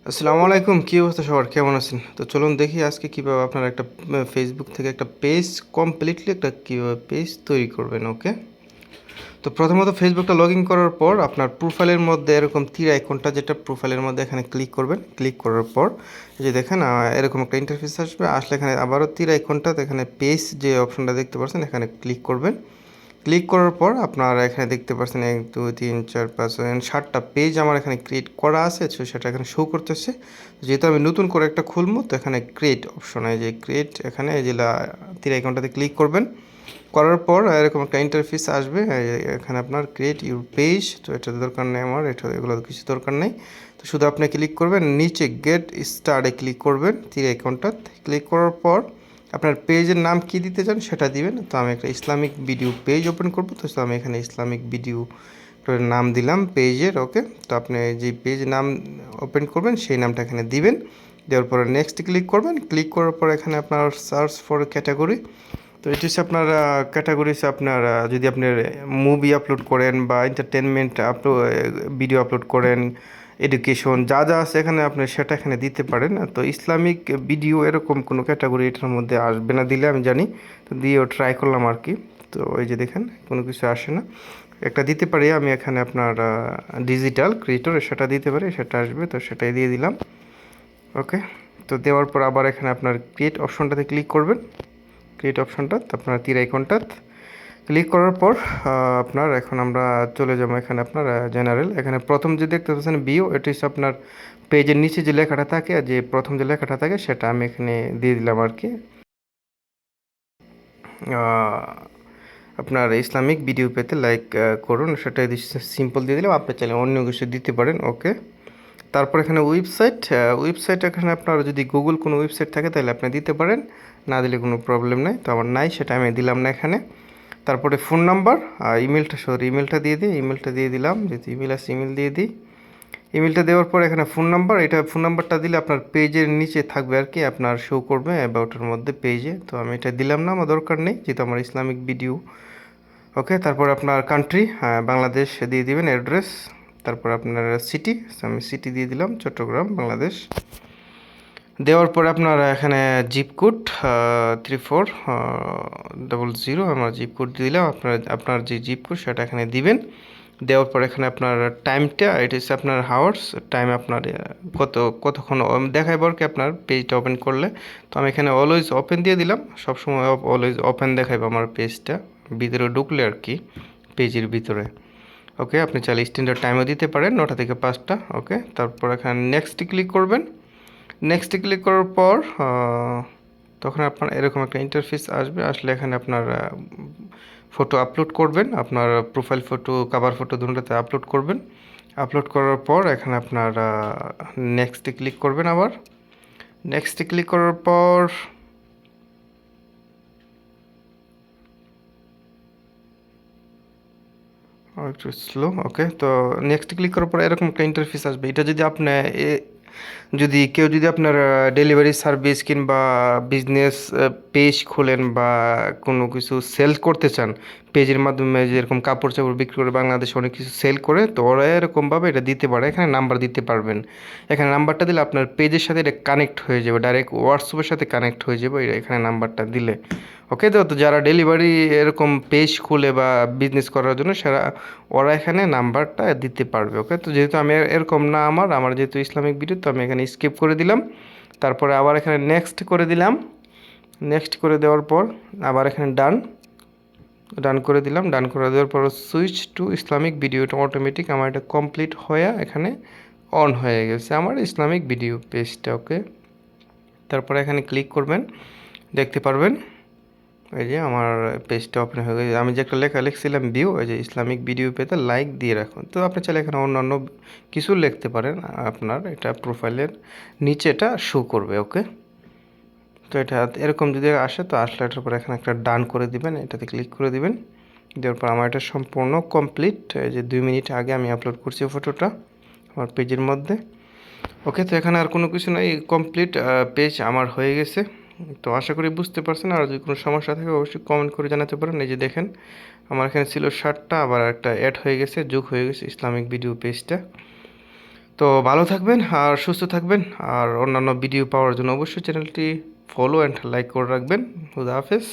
আসসালামু আলাইকুম, কী অবস্থা সবার, কেমন আছেন? তো চলুন দেখি আজকে কীভাবে আপনারা একটা ফেসবুক থেকে একটা পেজ কমপ্লিটলি একটা কীভাবে পেজ তৈরি করবেন। ওকে, তো প্রথমত ফেসবুকটা লগ ইন করার পর আপনার প্রোফাইলের মধ্যে এরকম তীর আইকনটা, যেটা প্রোফাইলের মধ্যে এখানে ক্লিক করবেন। ক্লিক করার পর এই যে দেখেন এরকম একটা ইন্টারফেস আসবে। আসলে এখানে আবারও তীর আইকনটা, এখানে পেজ যে অপশনটা দেখতে পাচ্ছেন এখানে ক্লিক করবেন। ক্লিক করার পর আপনারা এখানে দেখতে পাচ্ছেন 1 2 3 4 5 7টা পেজ আমার এখানে ক্রিয়েট করা আছে। তো সেটা এখানে শো করতেছে। যেহেতু আমি নতুন করে একটা খুলবো, তো এখানে ক্রিয়েট অপশন, এই যে ক্রিয়েট, এখানে এই যে তীর আইকনটাতে ক্লিক করবেন। করার পর এরকম একটা ইন্টারফেস আসবে। এখানে আপনার ক্রিয়েট ইউর পেজ, তো এটা দরকার নেই আমার, এটা এগুলো কিছু দরকার নেই। তো শুধু আপনি ক্লিক করবেন, নিচে গেট স্টার্টে ক্লিক করবেন। তীর আইকনটা ক্লিক করার পর আপনার পেজের নাম কি দিতে চান সেটা দিবেন। তো আমি একটা ইসলামিক ভিডিও পেজ ওপেন করব, তো আমি এখানে ইসলামিক ভিডিও নাম দিলাম পেজের। ওকে, তো আপনি যে পেজ নাম ওপেন করবেন সেই নামটা এখানে দিবেন। দেওয়ার পরে নেক্সট ক্লিক করবেন। ক্লিক করার পর এখানে আপনার সার্চ ফর ক্যাটাগরি, তো এটি হচ্ছে আপনার ক্যাটাগরি হচ্ছে আপনার যদি আপনি মুভি আপলোড করেন বা এন্টারটেনমেন্ট ভিডিও আপলোড করেন, এডুকেশন যা যা আছে এখানে আপনি সেটা এখানে দিতে পারেন। তো ইসলামিক ভিডিও এরকম কোনো ক্যাটাগরি এটার মধ্যে আসবে না দিলে আমি জানি, তো দিয়েও ট্রাই করলাম আর কি। তো এই যে দেখেন কোনো কিছু আসে না। একটা দিতে পারি আমি এখানে আপনার ডিজিটাল ক্রিয়েটর, সেটা দিতে পারি, সেটা আসবে, তো সেটাই দিয়ে দিলাম। ওকে, তো দেওয়ার পর আবার এখানে আপনার ক্রিয়েট অপশনটাতে ক্লিক করবেন। ক্রিয়েট অপশনটা আপনার তীর আইকনটা ক্লিক করার পর আপনার এখন আমরা চলে যাবো এখানে আপনার জেনারেল। এখানে প্রথম যে দেখতে পাচ্ছেন বিও, এটি হচ্ছে আপনার পেজের নিচে যে লেখাটা থাকে, যে প্রথম যে লেখাটা থাকে সেটা আমি এখানে দিয়ে দিলাম আর কি। আপনার ইসলামিক ভিডিও পেতে লাইক করুন, সেটা সিম্পল দিয়ে দিলাম। আপনি চাইলে অন্য কিছু দিতে পারেন। ওকে, তারপর এখানে ওয়েবসাইট এখানে আপনার যদি গুগল কোনো ওয়েবসাইট থাকে তাহলে আপনি দিতে পারেন, না দিলে কোনো প্রবলেম নেই। তো আমার নাই, সেটা আমি দিলাম না এখানে। তারপরে ফোন নাম্বার, ইমেলটা দিয়ে দিই, ইমেলটা দিয়ে দিলাম, যদি ইমেল আছে ইমেল দিয়ে দিই। ইমেলটা দেওয়ার পর এখানে ফোন নাম্বার, এটা ফোন নাম্বারটা দিলে আপনার পেজের নিচে থাকবে আর কি, আপনার শো করবে অ্যাবাউটের মধ্যে পেজে। তো আমি এটা দিলাম না, আমার দরকার নেই যেহেতু আমার ইসলামিক ভিডিও। ওকে, তারপর আপনার কান্ট্রি বাংলাদেশ দিয়ে দিবেন, অ্যাড্রেস। তারপর আপনার সিটি, আমি সিটি দিয়ে দিলাম চট্টগ্রাম বাংলাদেশ। দেওয়ার পরে আপনার এখানে জিপ কোড 3400, আমার জিপ কোড দিলাম। আপনার যে জিপ কোড সেটা এখানে দিবেন। দেওয়ার পর এখানে আপনার টাইমটা, এটা হচ্ছে আপনার হাওয়ার্স টাইম, আপনার কতক্ষণ দেখাইব আর কি আপনার পেজটা ওপেন করলে। তো আমি এখানে অলওয়েজ ওপেন দিয়ে দিলাম, সবসময় অলওয়েজ ওপেন দেখাইব আমার পেজটা ভিতরে ঢুকলে আর কি, পেজের ভিতরে। ওকে, আপনি চাইলে স্ট্যান্ডার্ড টাইমও দিতে পারেন, 9টা থেকে 5টা। ওকে, তারপর এখানে নেক্সট ক্লিক করবেন। নেক্সট ক্লিক করার পর তখন আপনার এরকম একটা ইন্টারফেস আসবে। আসলে এখানে আপনার ফটো আপলোড করবেন, আপনার প্রোফাইল ফটো কভার ফটো দুটোতে আপলোড করবেন। আপলোড করার পর এখানে আপনার নেক্সটে ক্লিক করবেন। আবার নেক্সটে ক্লিক করার পর একটু স্লো। ওকে, তো নেক্সট ক্লিক করার পর এরকম একটা ইন্টারফেস আসবে। এটা যদি আপনি যদি আপনার ডেলিভারি সার্ভিস কিংবা বিজনেস পেজ খোলেন বা কোনো কিছু সেল করতে চান পেজের মাধ্যমে, যেরকম কাপড় চাপড় বিক্রি করে বাংলাদেশে অনেক কিছু সেল করে, তো ওরা এরকমভাবে এটা দিতে পারে। এখানে নাম্বার দিতে পারবেন। এখানে নাম্বারটা দিলে আপনার পেজের সাথে এটা কানেক্ট হয়ে যাবে, ডাইরেক্ট হোয়াটসঅ্যাপের সাথে কানেক্ট হয়ে যাবে এখানে নাম্বারটা দিলে। ওকে, তো যারা ডেলিভারি এরকম পেজ খুলে বা বিজনেস করার জন্য ওরা এখানে নাম্বারটা দিতে পারবে। ওকে, তো যেহেতু আমি এরকম না, আমার যেহেতু ইসলামিক ভিডিও, তো আমি এখানে স্কিপ করে দিলাম। তারপরে আবার এখানে নেক্সট করে দিলাম। নেক্সট করে দেওয়ার পর আবার এখানে ডান করে দিলাম। ডান করে দেওয়ার পর সুইচ টু ইসলামিক ভিডিও, এটা অটোমেটিক আমার এটা কমপ্লিট হয়ে এখানে অন হয়ে গেছে আমার ইসলামিক ভিডিও পেজটা। ওকে, তারপরে এখানে ক্লিক করবেন, দেখতে পারবেন এই যে আমার পেজটা ওপেন হয়ে গেছে। আমি যে একটা লেখা লিখছিলাম ভিউ, এই যে ইসলামিক ভিডিও পেতে লাইক দিয়ে রাখুন, তো আপনি চাইলে এখানে অন্যান্য কিছু লিখতে পারেন, আপনার এটা প্রোফাইলের নিচে এটা শো করবে। ওকে, তো এটা এরকম যদি আসে, তো আসলে এটার পর এখানে একটা ডান করে দিবেন, এটাতে ক্লিক করে দিবেন। দেওয়ার পর আমার এটা সম্পূর্ণ কমপ্লিট। এই যে 2 মিনিট আগে আমি আপলোড করছি ফটোটা আমার পেজের মধ্যে। ওকে, তো এখানে আর কোনো কিছু নাই, কমপ্লিট পেজ আমার হয়ে গেছে। তো আশা করি বুঝতে পারছেন। আর যদি কোনো সমস্যা থাকে অবশ্যই কমেন্ট করে জানাতে পারেন। এই যে দেখেন আমার এখানে ছিল 7টা, আবার একটা অ্যাড হয়ে গেছে, যোগ হয়ে গেছে ইসলামিক ভিডিও পেজটা। তো ভালো থাকবেন আর সুস্থ থাকবেন, আর অন্যান্য ভিডিও পাওয়ার জন্য অবশ্যই চ্যানেলটি ফলো অ্যান্ড লাইক করে রাখবেন। খুদা হাফেজ।